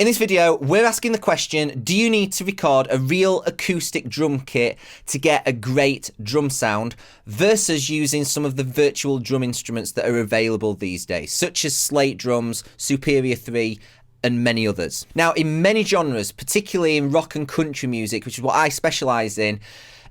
In this video, we're asking the question, do you need to record a real acoustic drum kit to get a great drum sound versus using some of the virtual drum instruments that are available these days, such as Slate Drums, Superior 3, and many others. Now, in many genres, particularly in rock and country music, which is what I specialise in,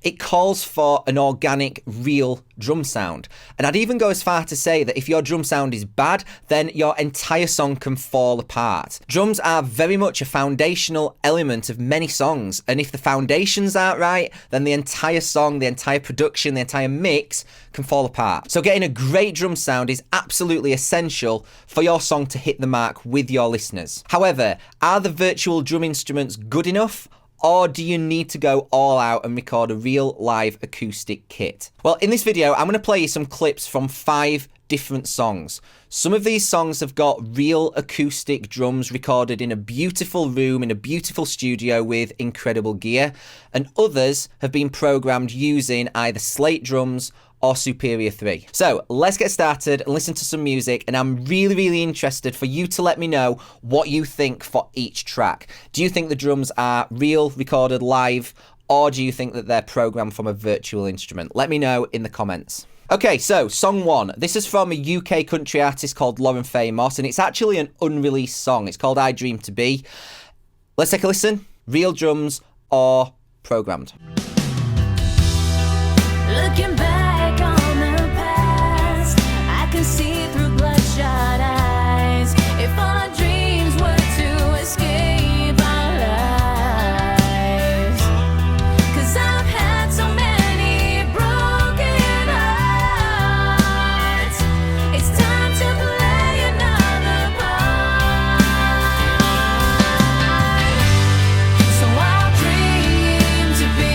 it calls for an organic, real drum sound. And I'd even go as far to say that if your drum sound is bad, then your entire song can fall apart. Drums are very much a foundational element of many songs, and if the foundations aren't right, then the entire song, the entire production, the entire mix can fall apart. So getting a great drum sound is absolutely essential for your song to hit the mark with your listeners. However, are the virtual drum instruments good enough? Or do you need to go all out and record a real live acoustic kit? Well, in this video, I'm going to play you some clips from 5 different songs. Some of these songs have got real acoustic drums recorded in a beautiful room, in a beautiful studio with incredible gear, and others have been programmed using either Slate Drums or Superior 3. So let's get started and listen to some music, and I'm really interested for you to let me know what you think for each track. Do you think the drums are real, recorded live, or do you think that they're programmed from a virtual instrument? Let me know in the comments. Okay, so song 1. This is from a UK country artist called Lauren Faye Moss, and it's actually an unreleased song. It's called I Dream to Be. Let's take a listen. Real drums or programmed? Looking back on the past, I can see through bloodshot eyes. If all our dreams were to escape our lives, 'cause I've had so many broken hearts. It's time to play another part. So I'll dream to be.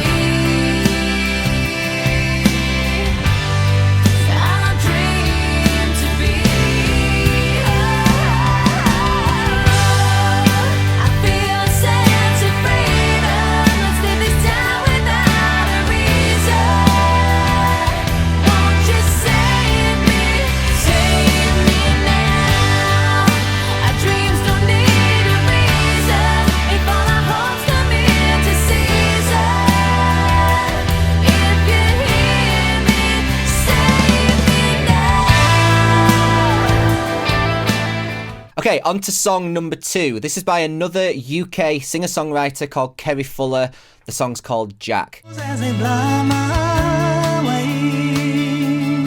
Okay, on to song number 2. This is by another UK singer-songwriter called Kerry Fuller. The song's called Jack. As they blow my way,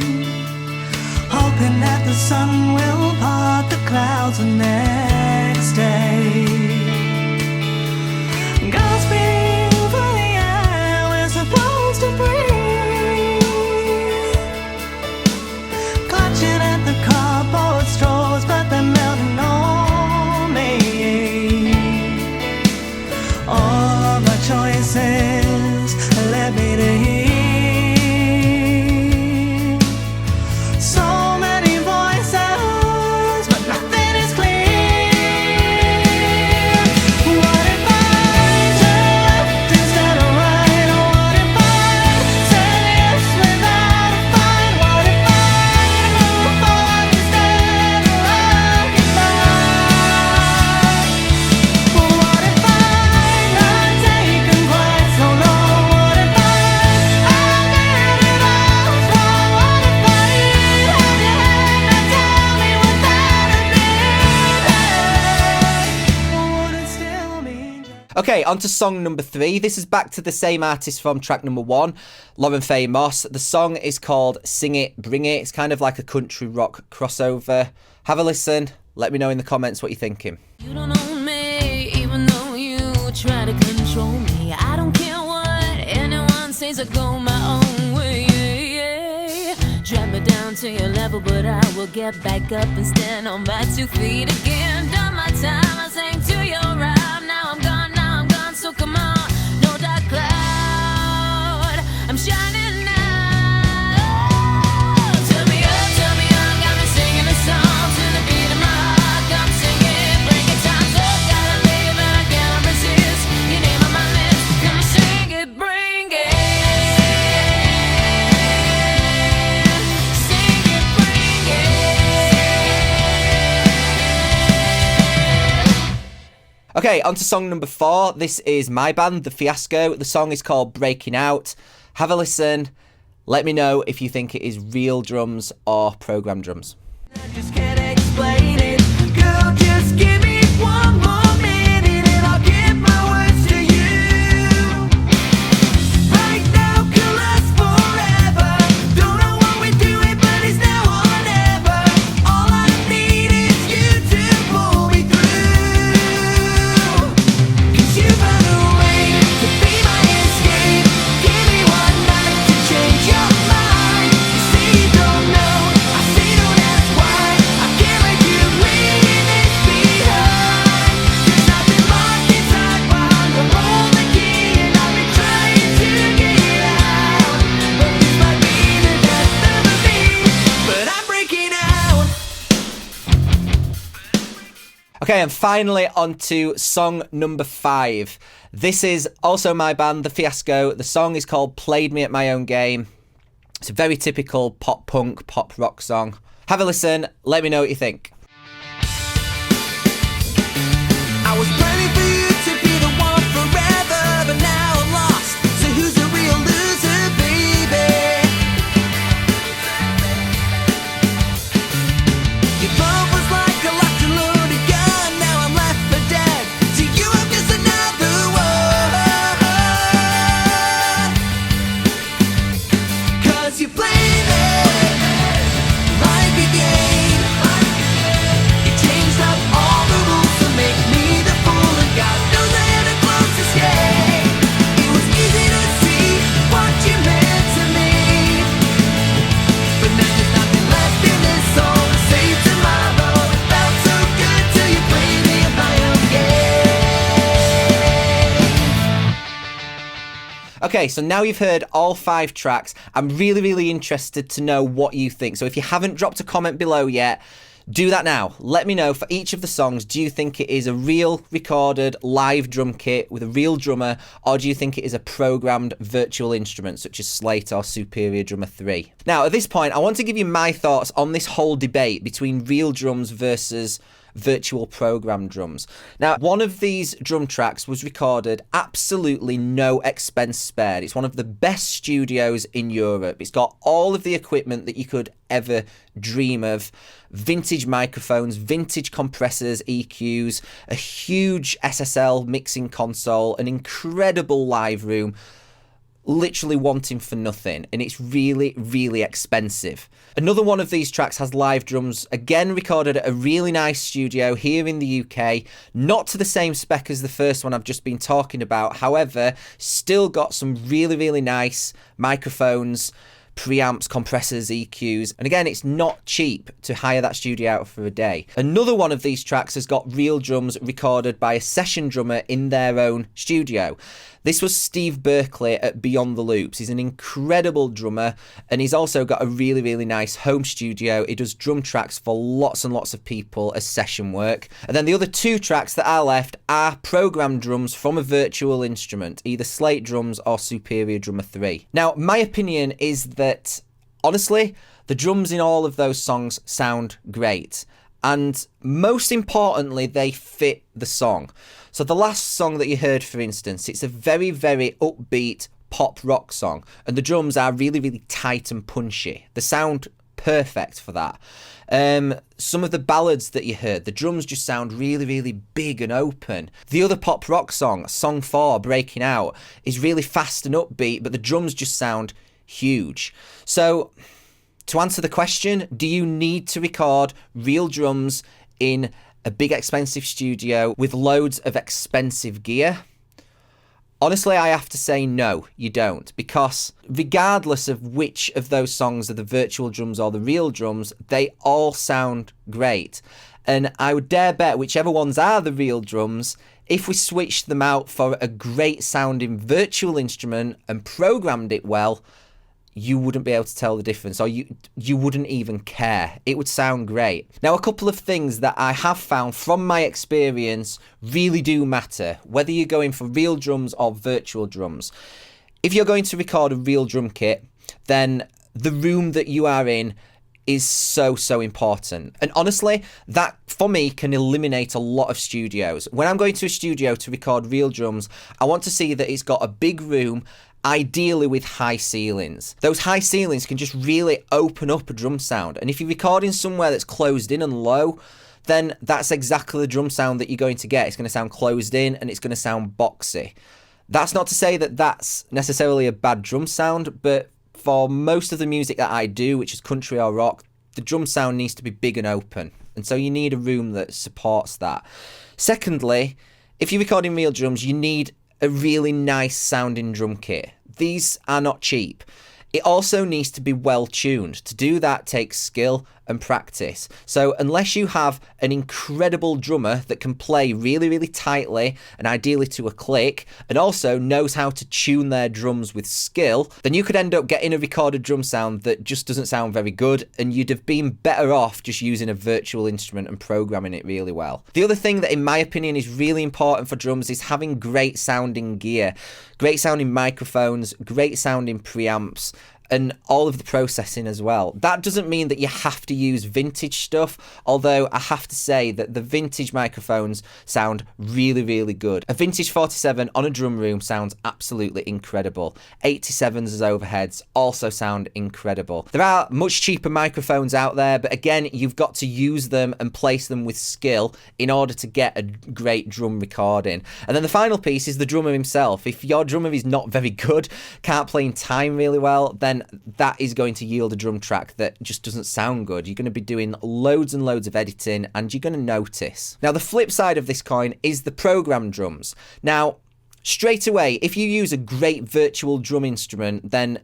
hoping that the sun will part the clouds the next day. Gasping for the air we're supposed to breathe, clutching at the cardboard straws, but they're melting on me. All of my choices led me to here. So many voices, but nothing is clear. What if I turn left instead of right? What if I said yes without a fight? What if I move forward instead of looking back? What if I'm not taken quite so long? What if I did it all wrong? What if I held your hand and tell me without a bit? Would it still be just Okay, on to song number 3. This is back to the same artist from track number 1, Lauren Faye Moss. The song is called Sing It, Bring It. It's kind of like a country rock crossover. Have a listen. Let me know in the comments what you're thinking. You don't own me, even though you try to control me. I don't care what anyone says, I go my own way. Drag me down to your level, but I will get back up and stand on my 2 feet again. Done my time, I sang to your rhyme. Now I'm gone, so come on, no dark cloud, I'm shining now. Turn me up, got me singing a song to the beat of my heart. Come sing it, bring it, time's up, gotta live and I cannot resist. Your name on my list, come sing it, bring it. Sing it, bring it. Okay, on to song number 4. This is my band, The Fiasco. The song is called Breaking Out. Have a listen. Let me know if you think it is real drums or programmed drums. I just can't explain it. Girl, just give me one more minute and I'll give my words to you. Right now could last forever. Don't know what we're doing, but it's now or never. All I need is you to pull me through. 'Cause you found a way to be my escape. Give me one night to change your mind. You say you don't know, I say don't ask why. I can't let you leave this behind. 'Cause I've been locked inside while I'm on the key, and I've been trying to get out. But this might be the death of me. But I'm breaking out. Okay, and finally on to song number 5. This is also my band, The Fiasco. The song is called Played Me at My Own Game. It's a very typical pop punk, pop rock song. Have a listen, let me know what you think. I was planning for you to be the one forever, but now I'm lost. So who's the real loser, baby? Your love was like a locked and loaded gun. Now I'm left for dead. To you, I'm just another one. 'Cause you played me like a game. You changed up all the rules to make me the fool, and God knows I had a close escape. It was easy to see what you meant to me, but now there's nothing left in this soul to save tomorrow. It felt so good till you played me in my own game. Okay, so now you've heard all 5 tracks. I'm really, really interested to know what you think. So if you haven't dropped a comment below yet, do that now. Let me know for each of the songs, do you think it is a real recorded live drum kit with a real drummer, or do you think it is a programmed virtual instrument such as Slate or Superior Drummer 3? Now, at this point, I want to give you my thoughts on this whole debate between real drums versus virtual programmed drums. Now, one of these drum tracks was recorded absolutely no expense spared. It's one of the best studios in Europe. It's got all of the equipment that you could ever dream of. Vintage microphones, vintage compressors, EQs, a huge SSL mixing console, an incredible live room, literally wanting for nothing, and it's really, really expensive. Another one of these tracks has live drums, again recorded at a really nice studio here in the UK, not to the same spec as the first one I've just been talking about, however, still got some really, really nice microphones, preamps, compressors, EQs, and again, it's not cheap to hire that studio out for a day. Another one of these tracks has got real drums recorded by a session drummer in their own studio. This was Steve Berkeley at Beyond the Loops. He's an incredible drummer, and he's also got a really, really nice home studio. He does drum tracks for lots and lots of people as session work. And then the other 2 tracks that are left are programmed drums from a virtual instrument, either Slate Drums or Superior Drummer 3. Now, my opinion is that, honestly, the drums in all of those songs sound great. And most importantly, they fit the song. So the last song that you heard, for instance, it's a very, very upbeat pop rock song, and the drums are really, really tight and punchy. They sound perfect for that. Some of the ballads that you heard, the drums just sound really, really big and open. The other pop rock song, song 4, Breaking Out, is really fast and upbeat, but the drums just sound huge. So, to answer the question, do you need to record real drums in a big expensive studio with loads of expensive gear? Honestly, I have to say no, you don't, because regardless of which of those songs are the virtual drums or the real drums, they all sound great. And I would dare bet whichever ones are the real drums, if we switched them out for a great sounding virtual instrument and programmed it well, you wouldn't be able to tell the difference, or you wouldn't even care. It would sound great. Now, a couple of things that I have found from my experience really do matter, whether you're going for real drums or virtual drums. If you're going to record a real drum kit, then the room that you are in is so important. And honestly, that for me can eliminate a lot of studios. When I'm going to a studio to record real drums, I want to see that it's got a big room, ideally with high ceilings. Those high ceilings can just really open up a drum sound. And if you're recording somewhere that's closed in and low, then that's exactly the drum sound that you're going to get. It's going to sound closed in and it's going to sound boxy. That's not to say that that's necessarily a bad drum sound, but for most of the music that I do, which is country or rock, the drum sound needs to be big and open. And so you need a room that supports that. Secondly, if you're recording real drums, you need a really nice sounding drum kit. These are not cheap. It also needs to be well tuned. To do that takes skill and practice. So unless you have an incredible drummer that can play really tightly and ideally to a click, and also knows how to tune their drums with skill, then you could end up getting a recorded drum sound that just doesn't sound very good, and you'd have been better off just using a virtual instrument and programming it really well. The other thing that in my opinion is really important for drums is having great sounding gear, great sounding microphones, great sounding preamps, and all of the processing as well. That doesn't mean that you have to use vintage stuff, although I have to say that the vintage microphones sound really good. A vintage 47 on a drum room sounds absolutely incredible. 87s as overheads also sound incredible. There are much cheaper microphones out there, but again, you've got to use them and place them with skill in order to get a great drum recording. And then the final piece is the drummer himself. If your drummer is not very good, can't play in time really well, then that is going to yield a drum track that just doesn't sound good. You're going to be doing loads and loads of editing, and you're going to notice. Now, the flip side of this coin is the program drums. Now, straight away, if you use a great virtual drum instrument, then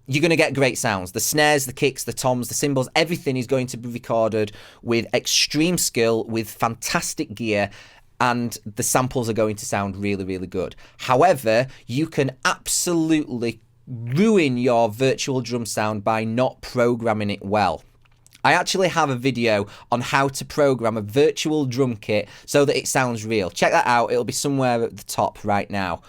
you're going to get great sounds. The snares, the kicks, the toms, the cymbals, everything is going to be recorded with extreme skill, with fantastic gear, and the samples are going to sound really good. However, you can absolutely ruin your virtual drum sound by not programming it well. I actually have a video on how to program a virtual drum kit so that it sounds real. Check that out, it'll be somewhere at the top right now.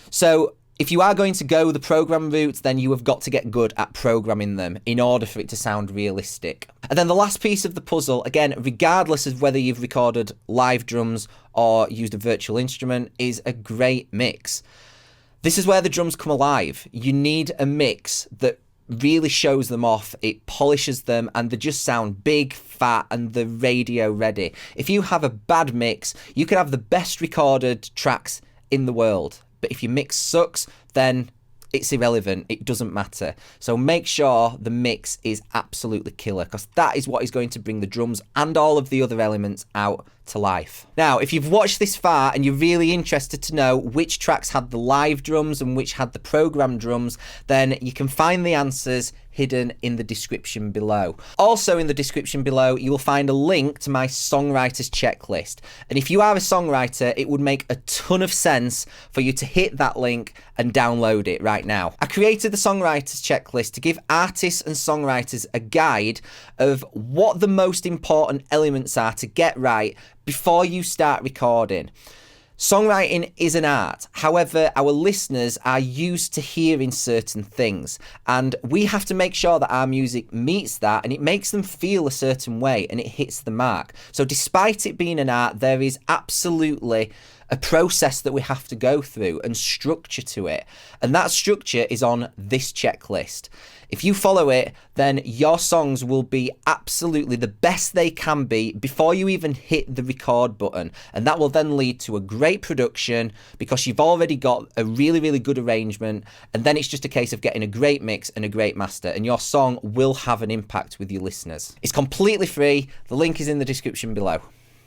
So if you are going to go the program route, then you have got to get good at programming them in order for it to sound realistic. And then the last piece of the puzzle, again, regardless of whether you've recorded live drums or used a virtual instrument, is a great mix. This is where the drums come alive. You need a mix that really shows them off, it polishes them, and they just sound big, fat, and they're radio ready. If you have a bad mix, you can have the best recorded tracks in the world, but if your mix sucks, then it's irrelevant. It doesn't matter. So make sure the mix is absolutely killer, because that is what is going to bring the drums and all of the other elements out to life. Now, if you've watched this far and you're really interested to know which tracks had the live drums and which had the program drums, then you can find the answers hidden in the description below. Also in the description below, you will find a link to my songwriter's checklist. And if you are a songwriter, it would make a ton of sense for you to hit that link and download it right now. I created the songwriter's checklist to give artists and songwriters a guide of what the most important elements are to get right before you start recording. Songwriting is an art. However, our listeners are used to hearing certain things, and we have to make sure that our music meets that and it makes them feel a certain way and it hits the mark. So despite it being an art, there is absolutely a process that we have to go through and structure to it. And that structure is on this checklist. If you follow it, then your songs will be absolutely the best they can be before you even hit the record button. And that will then lead to a great production because you've already got a really good arrangement. And then it's just a case of getting a great mix and a great master. And your song will have an impact with your listeners. It's completely free. The link is in the description below.